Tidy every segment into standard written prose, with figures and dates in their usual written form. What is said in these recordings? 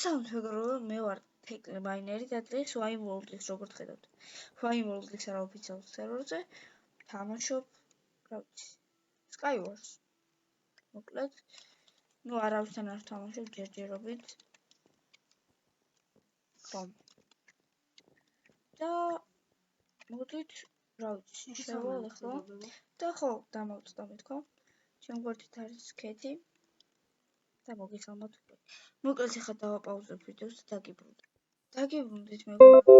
მოგესალმებით, მე ვარ თეკლი მაინერი და დღეს Wine World-ის როგორც ხედავთ. Wine World-ის არაოფიციალურ სერვერზე თამაშობ, რა ვიცი, Skywars. მოკლედ, არავისთან არ ვთამაშობ ჯერჯერობით. ხომ. და მოდით, რა ვიცი, შევალ ახლა და ხო, დამოვწდა მეთქვა. ჩემ გვერდით არის ქეთი. და მოგესალმებით უკვე. მოკლედ ახლა დავაპაუზებ ვიდეოს და დაგიბრუნდით მეგობრებო.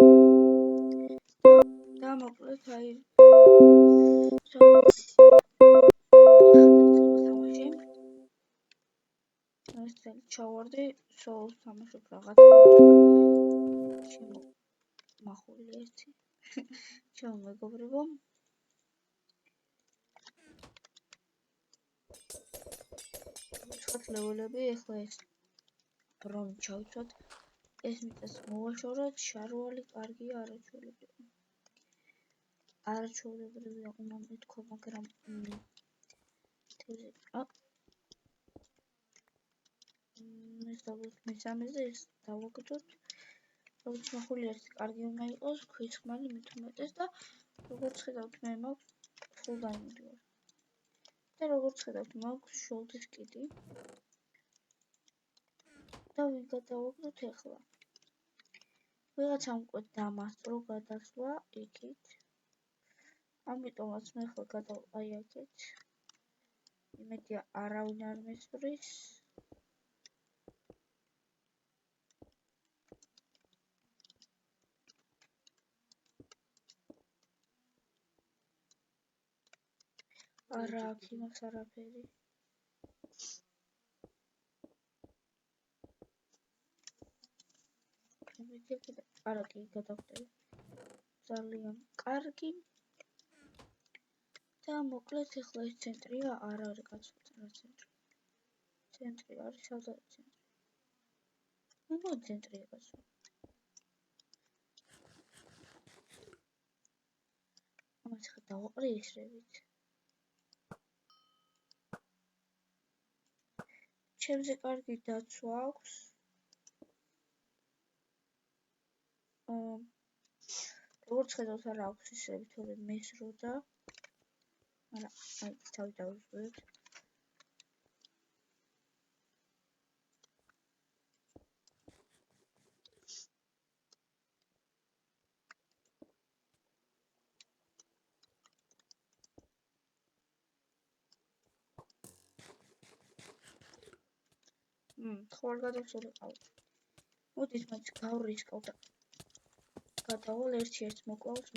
და მოკლედ აი თამაში. ეს წელი ჩავარდი, Souls თამაშობ რაღაც. მახული ერთი. ჩემო მეგობრებო. ვთქვათ ლეველები, ახლა ეს ბრონი ჩავიცვათ. ეს მიწას მოვაშოროთ, შარვალი კარგია, არაჩვეულებრივია უნდა მეთქვა, მაგრამ ეს დავუთ მესამეზე ეს დავაგდოთ. როგორც მახული ერთი კარგი უნდა იყოს, ქვის ხმალი მით უმეტეს და როგორც ხედავთ მე მაქვს full diamond ვარ. და როგორც ხედავთ მაქვს shoulder kit. და ვინ გადავაგდოთ ახლა. ვიღაცამ უკვე დამასწრო გადასვლა იქით. ამიტომაც მე ახლა გადავალ აი აქეთ. იმედია არავინ არ მესვრის. არა, აქ იმას არაფერი. არა, კი გადავხტები. ძალიან კარგი. და მოკლედ ახლა ეს ცენტრია, არ არის გაცვლა ცენტრი. ცენტრი არის, სადაც ცენტრი. ნუ ცენტრია გაცვლა. ამას ახლა დავაყრიესრებით. ჩემზე კარგი დაცვა აქვს. როგორც ხედავთ არა აქვს ისრები, თორემ მესრო და არა, აი თავი დავიწყებთ. ხო არ გადავსულიყავთ. მოდით მათ გავრისკავ და გადავალ ერთ მოკლავს,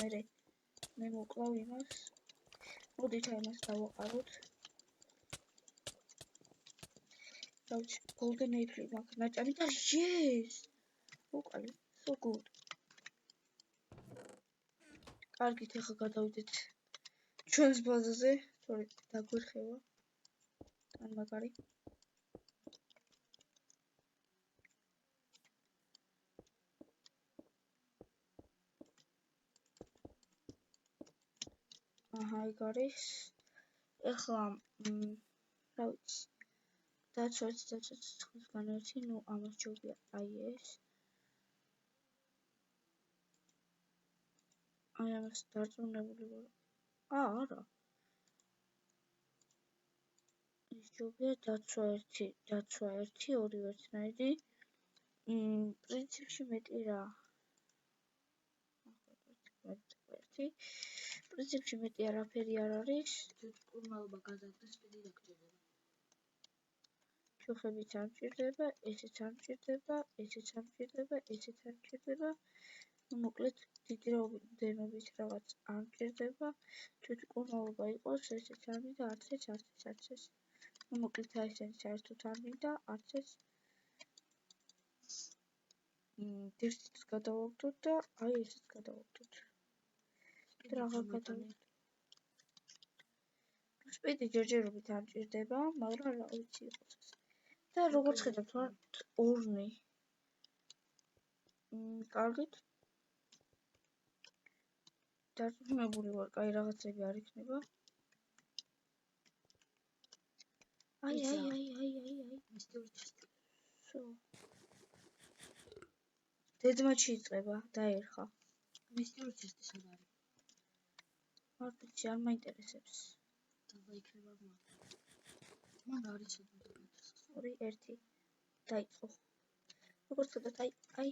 მე მოკლავ იმას. მოდით აი მას დავაყაროთ. დავჭი golden apple მაქვს ნაჭამი და yes! უკალი, so good. კარგით, ახლა გადავიდეთ ჩვენს ბაზაზე, თორე დაგვერხევა. თან მაგარი. აჰა, ეგ არის. ახლა რა ვიცი. დაცვაც სხვისგან ერთი, ნუ ამას ჯობია აი ეს. აი ამას დარწმუნებული ვარ. არა. ის ჯობია დაცვა ერთი, ორივე ერთნაირი. პრინციპში მეტი რა. პრინციპში მეტი არაფერი არ არის. კურმალობა გადაგდეს სპიდი დაგჭირდება. ჩუხებიც არ მჭირდება, ესეც არ მჭირდება, ესეც არ მჭირდება, ესეც არ მჭირდება. მოკლედ დიდი რაოდენობით რაღაც არ მჭირდება. თვითონ კურმალობა იყოს, ესეც არ მინდა, არც ეს. მოკლედ აი ესეც საერთოდ არ მინდა, არც ეს. ერთიც გადავაგდოთ და აი ესეც გადავაგდოთ. რაღაც გადავაგდოთ. სპიდი ჯერჯერობით არ მჭირდება, მაგრამ რა ვიცი იყოს ეს. და როგორც ხედავთ, ორნი. კარგით. დარწმუნებული ვარ, კაი რაღაცები არ იქნება. აი. მისტერ ჩესტი. სო. დედმაჩი იწყება, დაერხა. მისტერი ტესტი სად არის? არ ვიცი, არ მაინტერესებს. დაბა იქნება მან არის შეგვიძლია 2 1 დაიწყო. როგორც ვთქვათ, აი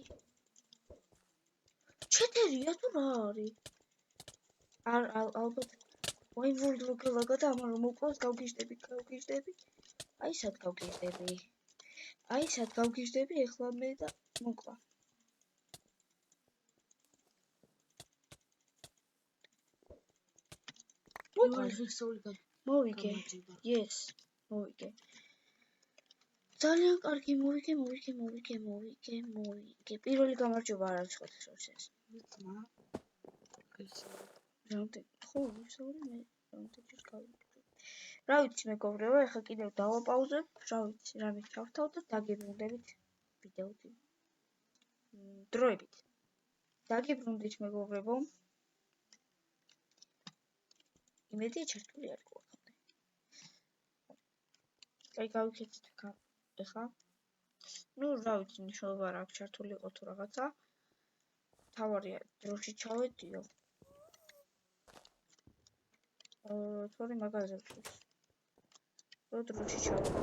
ჩეთერია თუ რა არის? ალბათ ვაი ვურდლოგელაგა და ამან რომ მოკვლას გავგიჟდები. აი სად გავგიჟდები ეხლა მე და მოკლა. მოვიგე. Yes, მოვიგე. ძალიან კარგი მოვიგე. პირველი გამარჯვება არ არის ხოთს ეს. რამდენი? ხო, ვისაური მე რამდენჯერ გავიგე. რა ვიცი მეგობრებო, ეხლა კიდევ დავაპაუზებ, რა ვიცი, რამე ჩავთავ და დაგიბრუნდებით ვიდეოთი. დროებით. დაგიბრუნდით მეგობრებო. იმედია ჩართული არ გქონდა. აი გავიქეთეთ ეხლა. რა ვიცი, მნიშვნელობა არ აქვს ჩართული იყო თუ რაღაცა. თავარია დროში ჩავედიო. თორე მაგაზებს. რო დროში ჩავედიო.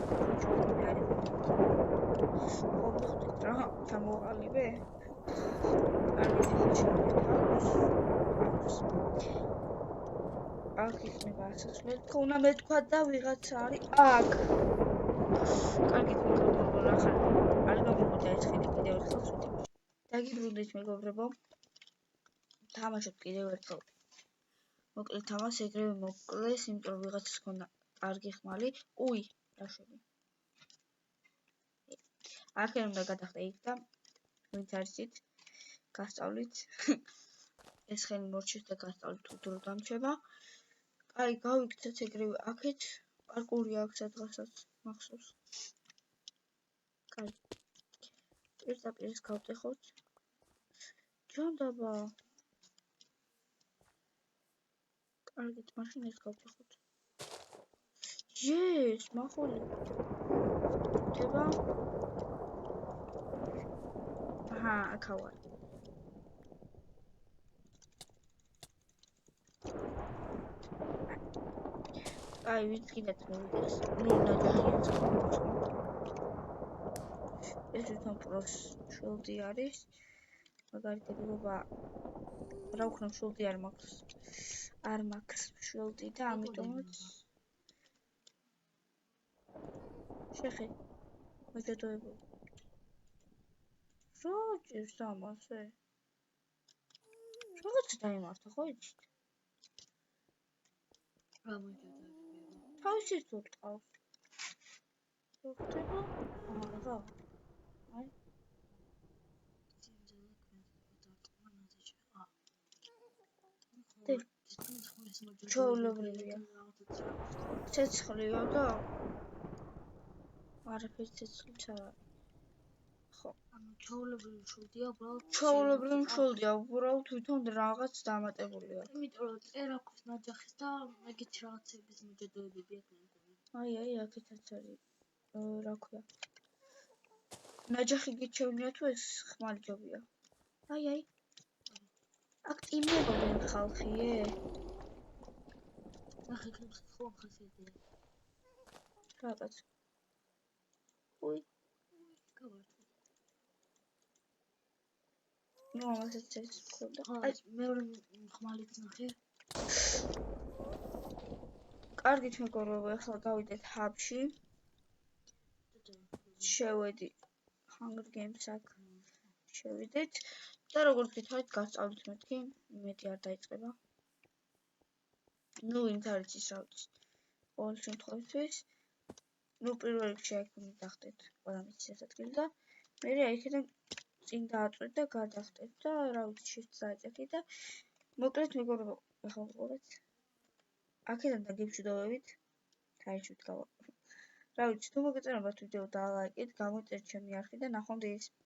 ხო მოხდით რა, ჩამოყალიბე. კარგი აქ იქნება ასასვლელი. ხო უნდა მეთქვა და ვიღაცა არის აქ. კარგით მეგობრებო, რა ხარ? არ გამომოდა ეს ხილი კიდევ ერთხელ ცუდი. დაგიბრუნდით მეგობრებო. თამაშობ კიდევ ერთხელ. მოკლედ თამას ეგრევე მოკლეს, იმიტომ რომ ვიღაცას ქონდა კარგი ხმალი. უი, დაშვები. აქედან უნდა გადახტე იქ და ვინც არიცით, გასწავლით. ეს ხელი მორჩეს და გასწავლით თუ დრო დამჩება. აი, გავიქცეთ ეგრევე აქეთ. პარკურია აქ სადღასაც მახსოვს. კარგი. პირდაპირ გავტეხოთ. ჯანდაბა. კარგით, მაშინ ეს გავტეხოთ. Yes, მახოლი. ხდება. აჰა, აქა ვარ. აი, ვინც კიდეც მოვიდეს. ნაჯახიაც გამოჩნდა. ეს თვითონ პროს შულდი არის. მაგალითებობა რა ვქნა შულდი არ მაქვს. არ მაქვს შულდი და ამიტომაც შეხე მოჭადოებული. რა ჭირს ამასე? რაღაც დაიმართა ხო იცით? რა მოჭადოებია? თავისი თულ ტყავს. რა ხდება? რა? აი ჩაოლებრივია. ცეცხლიო და არაფერი ცეცხლიც არ არის. ხო. ანუ ჩაოლებრივი შულდია, უბრალოდ ჩაოლებრივი შულდია, უბრალოდ თვითონ რაღაც დამატებულია. იმიტომ რომ წერა აქვს ნაჯახის და ეგეთი რაღაცების მოჭადოებები აქვს მეგონი. აი, აქეთაც არის. რა ქვია? ნაჯახი გიჩვენია თუ ეს ხმალი ჯობია. აი. აქტიურობენ ხალხიე. ნახე ხო ხასიათია. რაღაც. უი, გავართო. ნუ ამასაც ეს მქონდა. აი, მეორე ხმალიც ნახე. კარგით მეგობრებო, ახლა გავიდეთ ჰაბში. შევედი Hunger Games აქ. შევიდეთ და როგორც გითხარით, გასწავლით მეთქი, იმედი არ დაიწყება. ნუ ვინც არ იცის რა ვიცი. ყოველ შემთხვევაში, ნუ პირველ რიგში აქ დახტეთ ყველა მის სასადგელი და მე აქედან წინ დააწვეთ და გადახტეთ და რა ვიცი, shift დაეჭერეთ და მოკლედ მეგობრებო, ახლა ვიყურეთ. აქედან დაგიბჭდავებით. თაიშვით რა ვიცი, თუ მოგეწონებათ ვიდეო და ლაიკით, გამოიწერეთ ჩემი არხი და ნახვამდის.